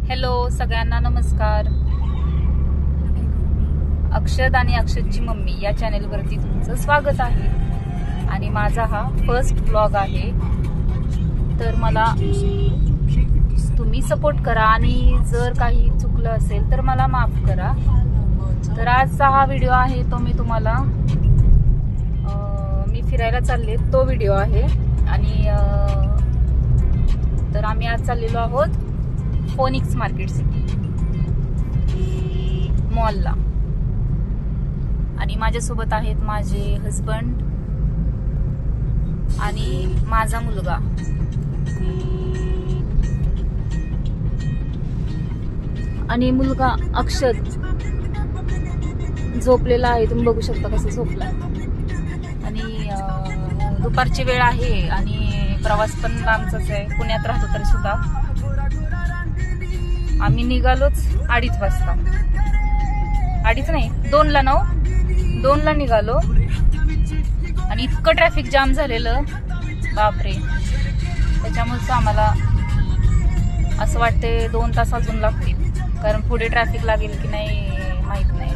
Hello सगळ्यांना नमस्कार. अक्षद आणि अक्षदची मम्मी या चॅनेलवरती तुमचं स्वागत आहे आणि माझा हा फर्स्ट ब्लॉग आहे. तर मला तुम्ही सपोर्ट करा आणि जर काही चुकलं असेल तर मला माफ करा. तर आजचा हा व्हिडिओ आहे तो मी तुम्हाला मी फिरायला चालले तो व्हिडिओ आहे. आणि तर आम्ही आज चाललेलो आहोत फोनिक्स मार्केट सिटी मॉलला आणि माझ्यासोबत आहेत माझे हजबंड आणि माझा मुलगा. आणि मुलगा अक्षद झोपलेला आहे. तुम्ही बघू शकता कसं झोपला. आणि दुपारची वेळ आहे आणि प्रवास पण लांबचाच आहे. पुण्यात राहतो तरी सुद्धा आम्ही निघालोच 2:30 वाजता. 2:30 नाही 2ला निघालो आणि इतकं ट्रॅफिक जाम झालेलं बापरे. त्याच्यामुळेच आम्हाला असं वाटते 2 तास अजून लागतील, कारण पुढे ट्रॅफिक लागेल की नाही माहित नाही,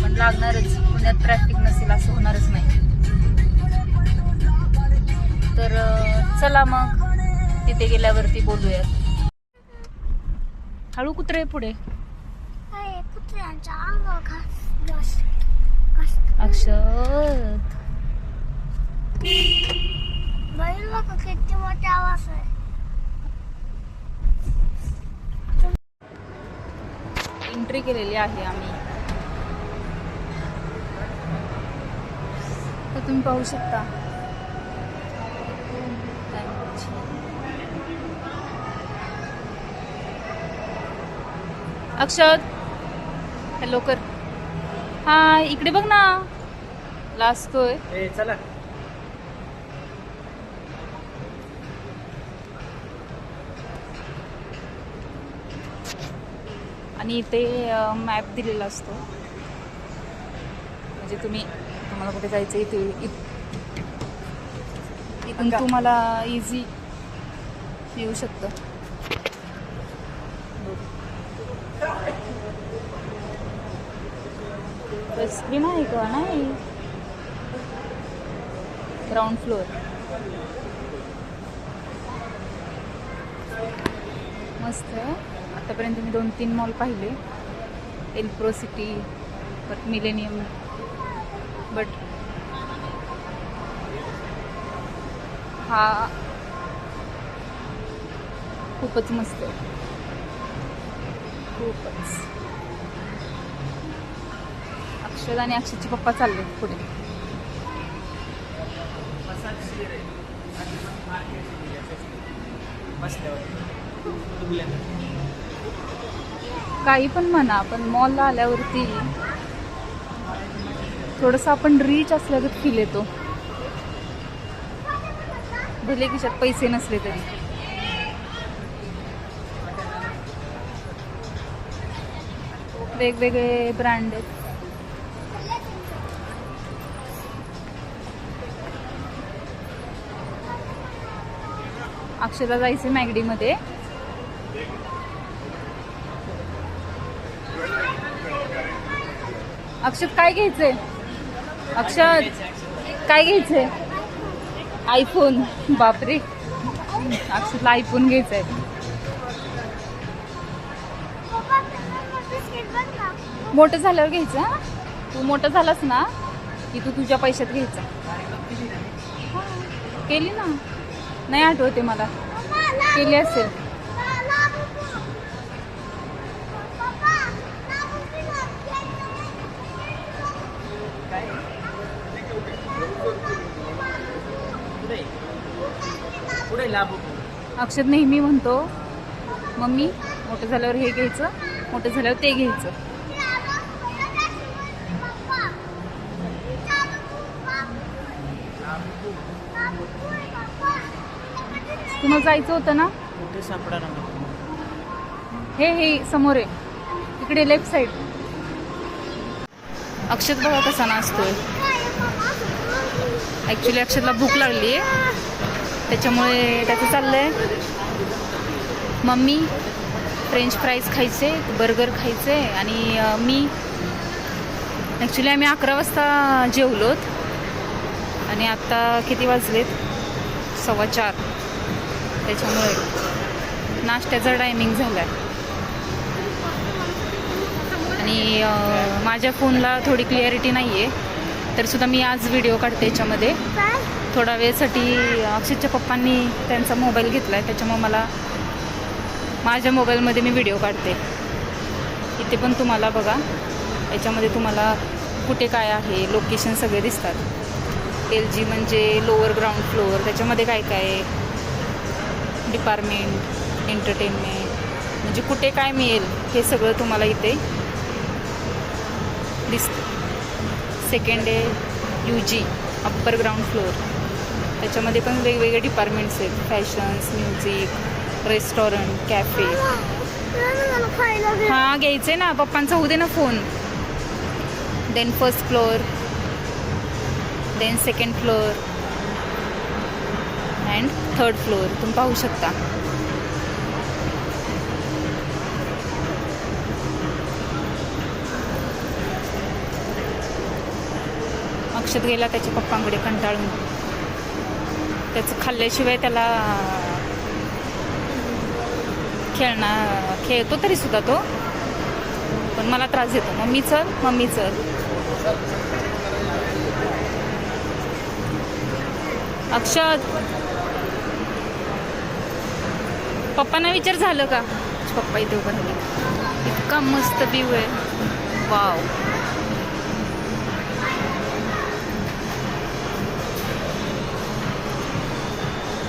पण लागणारच. पुण्यात ट्रॅफिक नसेल असं होणारच नाही. तर चला मग तिथे गेल्यावरती बोलूया. हळू कुत्रे पुढे. अक्षद किती मोठा आवाज आहे. एंट्री केलेली आहे आम्ही. तर तुम्ही पाहू शकता. अक्षद हॅलो कर. हा इकडे बघ ना, लाजतोय. चला आणि इथे मॅप दिलेला असतो, म्हणजे तुम्हाला कुठे जायचं इथून तुम्हाला इझी येऊ शकतं. आईस्क्रीम आहे का? नाही, ग्राउंड फ्लोअर. मस्त आहे. आतापर्यंत मी 2-3 मॉल पाहिले, एल्प्रो सिटी, बट मिलेनियम, बट हा खूपच मस्त आहे, खूपच. अक्षद आणि अक्षयचे पप्पा चालले पुढे. काही पण म्हणा, पण मॉलला आल्यावरती थोडंसं आपण रिच असल्यागत फील येतो, भले खिशात पैसे नसले तरी. वेगवेगळे ब्रँड आहेत. अक्षरला जायचे मॅगडीमध्ये. अक्षद काय घ्यायचंय? अक्षद काय घ्यायचंय? आयफोन. बापरे, अक्षदला आयफोन घ्यायचंय. मोठं झाल्यावर घ्यायचं. हा, तू मोठं झालास ना की तू तुझ्या पैशात घ्यायचा. केली ना? नाही आठवते मला, केली असेल. अक्षद नेहमी म्हणतो, मम्मी मोठं झाल्यावर हे घ्यायचं, मोठं झाल्यावर ते घ्यायचं. तुम्हाला जायचं होतं ना? कुठे सापडा ना. हे समोर आहे, इकडे लेफ्ट साईड. अक्षद बघा कसा नाचतोय. ॲक्च्युली अक्षदला भूक लागली आहे, त्याच्यामुळे त्याचं चाललंय मम्मी फ्रेंच फ्राईज खायचे, बर्गर खायचे. आणि मी ॲक्च्युली आम्ही 11 वाजता जेवलोत आणि आत्ता किती वाजलेत, 4:15. त्याच्यामुळे नाश्त्याचा टायमिंग झाला आहे. आणि माझ्या फोनला थोडी क्लिअरिटी नाही आहे, तरीसुद्धा मी आज व्हिडिओ काढते याच्यामध्ये. थोडा वेळसाठी अक्षयच्या पप्पांनी त्यांचा मोबाईल घेतला आहे, त्याच्यामुळे मला माझ्या मोबाईलमध्ये मी व्हिडिओ काढते. इथे पण तुम्हाला बघा, याच्यामध्ये तुम्हाला कुठे काय आहे लोकेशन सगळे दिसतात. LG म्हणजे लोअर ग्राउंड फ्लोअर, त्याच्यामध्ये काय काय आहे, डिपार्टमेंट, एंटरटेनमेंट, म्हणजे कुठे काय मिळेल हे सगळं तुम्हाला इथे दिसतं. सेकंड आहे UG अप्पर ग्राउंड फ्लोअर, त्याच्यामध्ये पण वेगवेगळे डिपार्टमेंट्स आहेत. Fashions, music, restaurant, cafe. हां घ्यायचं आहे ना, पप्पांचा होऊ दे ना phone. Then first floor, then second floor and third floor तुम्ही पाहू शकता. अक्षत गेला त्याच्या पप्पांकडे कंटाळून. त्याचं खाल्ल्याशिवाय त्याला खेळतो तरी सुद्धा तो, पण मला त्रास देतो. मम्मी चल, मम्मी चल. अक्षत, पप्पांना विचार झालं का? पप्पा इथे उभं राहिले. इतका मस्त व्ह्यू आहे, वाव.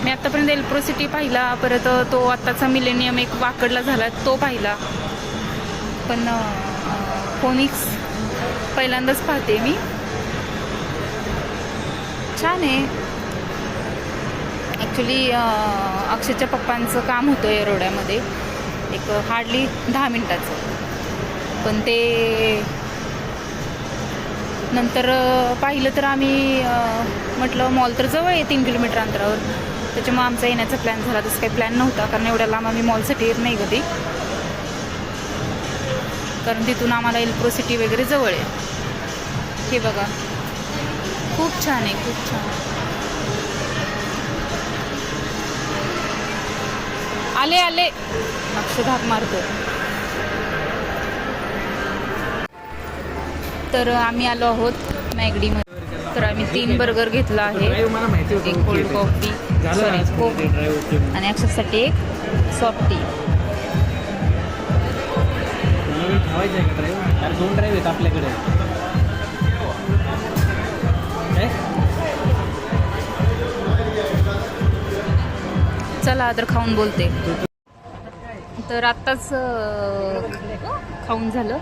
मी आत्तापर्यंत एल्प्रो सिटी पाहिला, परत तो आत्ताचा मिलेनियम एक वाकडला झाला तो पाहिला, पण फोनिक्स पहिल्यांदाच पाहते मी. छान आहे. ॲक्च्युली अक्षयच्या पप्पांचं काम होतं एरोड्यामध्ये, एक हार्डली 10 मिनटाचं, पण ते नंतर पाहिलं तर आम्ही म्हटलं मॉल तर जवळ आहे 3 किलोमीटर अंतरावर, त्याच्यामुळे आमचा येण्याचा प्लॅन झाला. तसं काही प्लॅन नव्हता, कारण एवढ्या लांब आम्ही मॉलसाठी येत नाही कधी, कारण तिथून आम्हाला एल्प्रो सिटी वगैरे जवळ आहे. हे बघा, खूप छान आहे, खूप छान. आले आले, अक्षय हाक मारतो. तर आम्ही आलो आहोत मॅगडीमध्ये. तर आम्ही 3 बर्गर घेतला आहे, एक कोल्ड कॉफी, कोक, आणि अक्षयसाठी एक सॉफ्ट टी. दोन ड्राईव्ह आहेत आपल्याकडे. चला तर खाऊन बोलते. तर आत्ताच खाऊन झालं.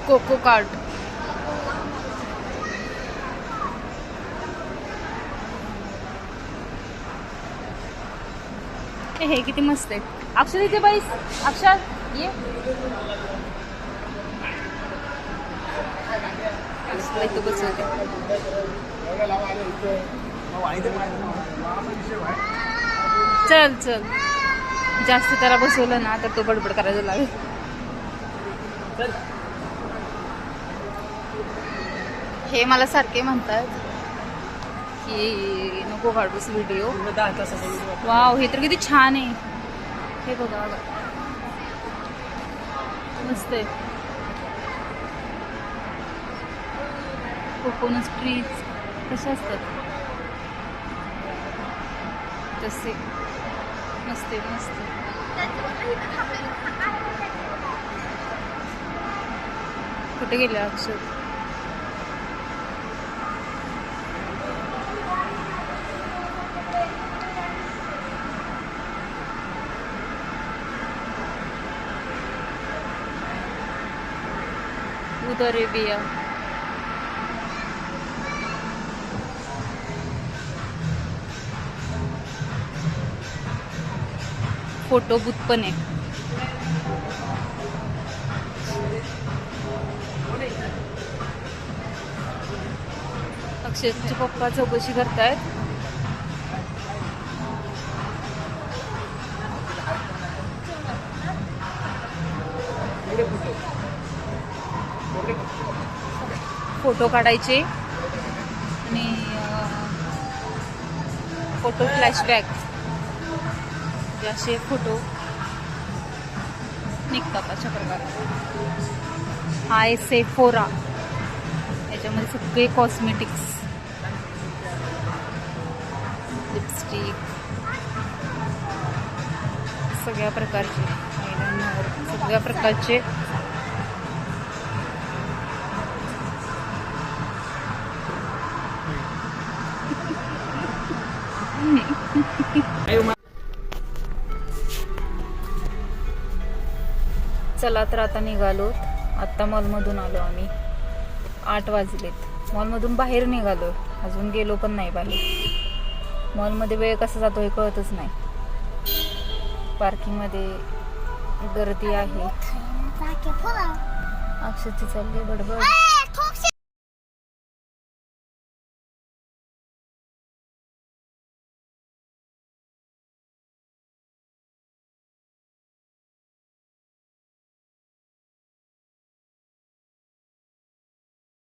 Coco Cart. हे किती मस्त आहे. अक्षर इथे बाईस, अक्षर ये. इथं बसवते. चल चल, जास्त त्याला बसवलं ना तर तो बडबड करायला लागेल. हे मला सारखे म्हणतात की नको काढूस व्हिडिओ. वाव, हे तर किती छान आहे. हे बघा बघा, मस्त आहे. कोकोनट ट्रीज कसे असतात तसे, मस्त आहे मस्त. कुठे गेले अक्षर? उधर है भैया. फोटो बूथ पण आहे. अक्षयचे पप्पा चौकशी करतायत. फोटो काढायचे आणि फोटो फ्लॅशबॅक असे फोटो निघतात अशा प्रकारे. हा आहे सेफोरा. याच्यामध्ये सगळे कॉस्मेटिक्स, लिपस्टिक, सगळ्या प्रकारचे आयलाइनर, सगळ्या प्रकारचे चला तर आता निघालो. आत्ता मॉलमधून आलो आम्ही. 8 वाजलेत. मॉलमधून बाहेर निघालो, अजून गेलो पण नाही बाहेर. मॉलमध्ये वेळ कसा जातो हे कळतच नाही. पार्किंगमध्ये गर्दी आहे. अक्षरची चालली बडबड.